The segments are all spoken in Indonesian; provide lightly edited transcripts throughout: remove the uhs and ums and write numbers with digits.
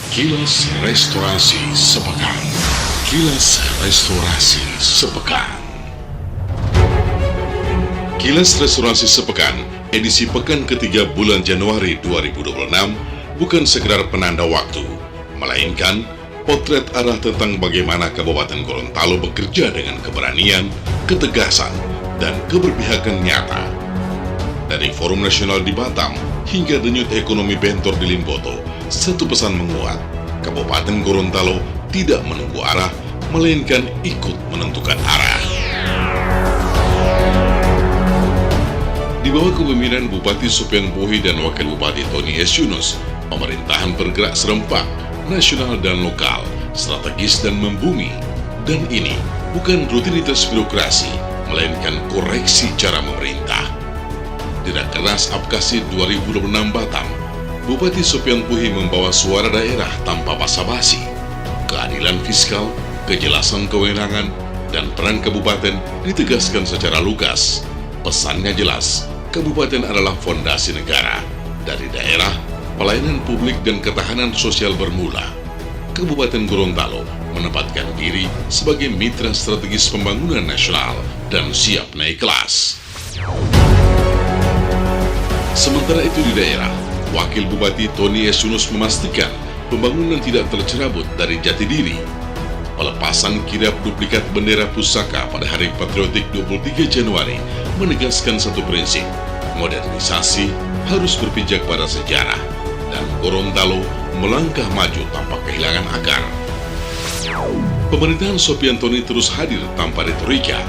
Kilas Restorasi Sepekan. Kilas Restorasi Sepekan. Kilas Restorasi Sepekan, edisi pekan ketiga bulan Januari 2026, bukan sekedar penanda waktu, melainkan potret arah tentang bagaimana Kabupaten Gorontalo bekerja dengan keberanian, ketegasan, dan keberpihakan nyata. Dari Forum Nasional di Batam hingga denyut ekonomi bentor di Limboto, satu pesan menguat: Kabupaten Gorontalo tidak menunggu arah, melainkan ikut menentukan arah. Di bawah kepemimpinan Bupati Sopyan Puhi dan Wakil Bupati Tony S. Yunus, pemerintahan bergerak serempak, nasional dan lokal, strategis dan membumi. Dan ini bukan rutinitas birokrasi, melainkan koreksi cara memerintah. Di Rakernas Apkasi 2026 Batam, Bupati Sopyan Puhi membawa suara daerah tanpa basa-basi. Keadilan fiskal, kejelasan kewenangan, dan peran kabupaten ditegaskan secara lugas. Pesannya jelas, kabupaten adalah fondasi negara. Dari daerah, pelayanan publik dan ketahanan sosial bermula. Kabupaten Gorontalo menempatkan diri sebagai mitra strategis pembangunan nasional dan siap naik kelas. Sementara itu di daerah, Wakil Bupati Tony S. Yunus memastikan pembangunan tidak tercerabut dari jati diri. Pelepasan kirap duplikat bendera pusaka pada Hari Patriotik 23 Januari menegaskan satu prinsip: modernisasi harus berpijak pada sejarah, dan Gorontalo melangkah maju tanpa kehilangan akar. Pemerintahan Sopyan Tony terus hadir tanpa retorika.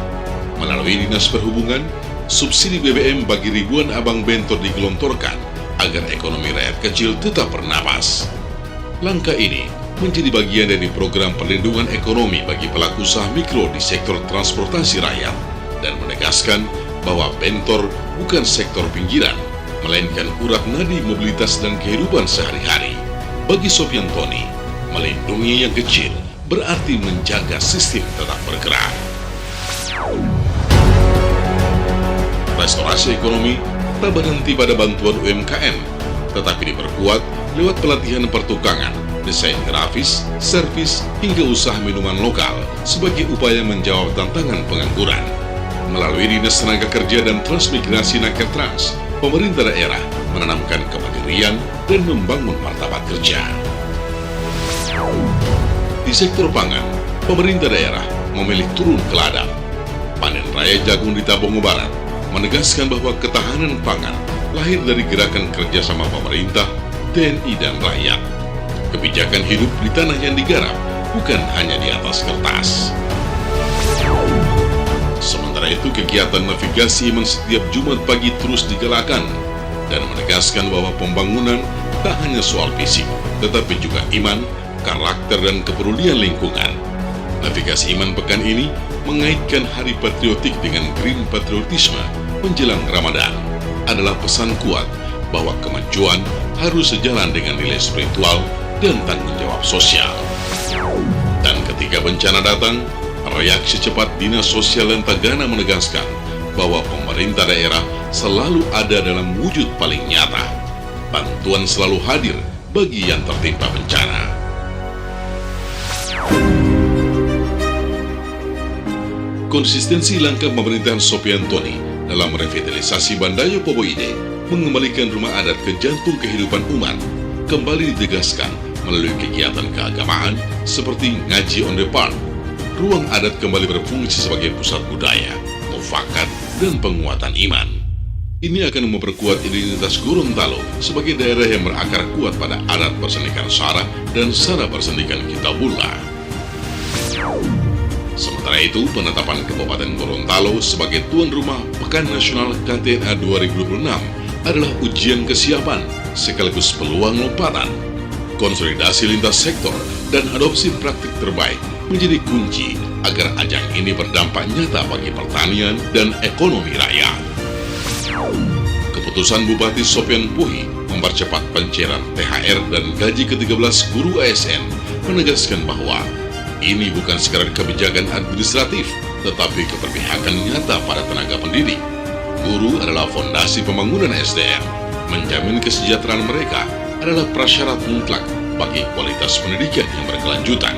Melalui Dinas Perhubungan, subsidi BBM bagi ribuan abang bentor digelontorkan agar ekonomi rakyat kecil tetap bernapas. Langkah ini menjadi bagian dari program perlindungan ekonomi bagi pelaku usaha mikro di sektor transportasi rakyat dan menegaskan bahwa bentor bukan sektor pinggiran, melainkan urat nadi mobilitas dan kehidupan sehari-hari. Bagi Sopyan Tony, melindungi yang kecil berarti menjaga sistem tetap bergerak. Restorasi ekonomi tak berhenti pada bantuan UMKM, tetapi diperkuat lewat pelatihan pertukangan, desain grafis, servis, hingga usaha minuman lokal sebagai upaya menjawab tantangan pengangguran. Melalui Dinas Tenaga Kerja dan Transmigrasi Nakertrans, pemerintah daerah menanamkan kemandirian dan membangun martabat kerja. Di sektor pangan, pemerintah daerah memilih turun ke ladang. Panen raya jagung di Tabongo Barat menegaskan bahwa ketahanan pangan lahir dari gerakan kerjasama pemerintah, TNI, dan rakyat. Kebijakan hidup di tanah yang digarap bukan hanya di atas kertas. Sementara itu, kegiatan navigasi iman setiap Jumat pagi terus digalakan dan menegaskan bahwa pembangunan tak hanya soal fisik, tetapi juga iman, karakter, dan kepedulian lingkungan. Navigasi iman pekan ini mengaitkan Hari Patriotik dengan Green Patriotisme menjelang Ramadan. Adalah pesan kuat bahwa kemajuan harus sejalan dengan nilai spiritual dan tanggung jawab sosial. Dan ketika bencana datang, reaksi cepat Dinas Sosial dan Tagana menegaskan bahwa pemerintah daerah selalu ada dalam wujud paling nyata. Bantuan selalu hadir bagi yang tertimpa bencana. Konsistensi langkah pemerintahan Sopyan Tony dalam revitalisasi Bandayo Poboide, mengembalikan rumah adat ke jantung kehidupan umat, kembali ditegaskan melalui kegiatan keagamaan seperti Ngaji on the Park. Ruang adat kembali berfungsi sebagai pusat budaya, mufakat, dan penguatan iman. Ini akan memperkuat identitas Gorontalo sebagai daerah yang berakar kuat pada adat persendikan Sara dan Sara persendikan Kitabullah. Sementara itu, penetapan Kabupaten Gorontalo sebagai tuan rumah Pekan Nasional KTNA 2026 adalah ujian kesiapan sekaligus peluang lompatan. Konsolidasi lintas sektor dan adopsi praktik terbaik menjadi kunci agar ajang ini berdampak nyata bagi pertanian dan ekonomi rakyat. Keputusan Bupati Sopyan Puhi mempercepat pencairan THR dan gaji ke-13 guru ASN menegaskan bahwa ini bukan sekadar kebijakan administratif, tetapi keberpihakan nyata pada tenaga pendidik. Guru adalah fondasi pembangunan SDM. Menjamin kesejahteraan mereka adalah prasyarat mutlak bagi kualitas pendidikan yang berkelanjutan.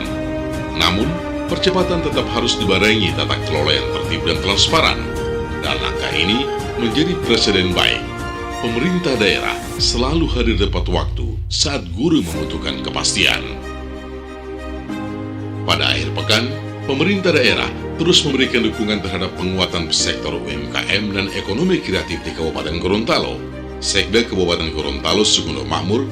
Namun, percepatan tetap harus dibarengi tata kelola yang tertib dan transparan, dan langkah ini menjadi presiden baik. Pemerintah daerah selalu hadir tepat waktu saat guru membutuhkan kepastian. Pada akhir pekan, pemerintah daerah terus memberikan dukungan terhadap penguatan sektor UMKM dan ekonomi kreatif di Kabupaten Gorontalo. Sekda Kabupaten Gorontalo Sugundo Makmur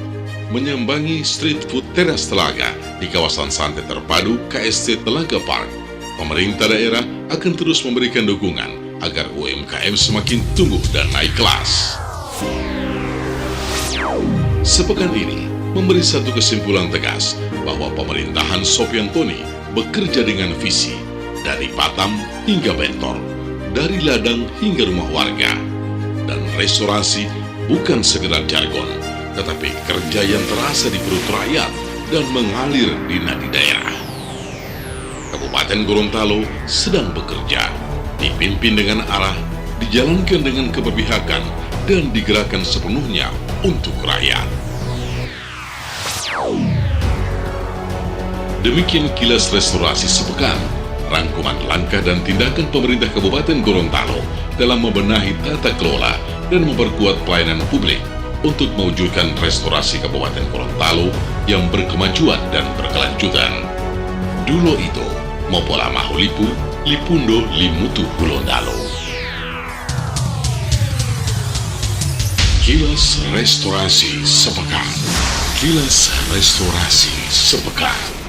menyambangi street food teras Telaga di kawasan santai terpadu KST Telaga Park. Pemerintah daerah akan terus memberikan dukungan agar UMKM semakin tumbuh dan naik kelas. Sepekan ini memberi satu kesimpulan tegas bahwa pemerintahan Sopyan Tony bekerja dengan visi dari Batam hingga Bentor, dari ladang hingga rumah warga. Dan restorasi bukan sekedar jargon, tetapi kerja yang terasa di perut rakyat dan mengalir di nadi daerah. Kabupaten Gorontalo sedang bekerja, dipimpin dengan arah, dijalankan dengan keberpihakan, dan digerakkan sepenuhnya untuk rakyat. Demikian kilas restorasi sepekan, rangkuman langkah dan tindakan pemerintah Kabupaten Gorontalo dalam membenahi tata kelola dan memperkuat pelayanan publik untuk mewujudkan restorasi Kabupaten Gorontalo yang berkemajuan dan berkelanjutan. Dulo itu, Mopola Mahulipu, Lipundo Limutu Gulondalo. Kilas restorasi sepekan. Kilas restorasi sepekan.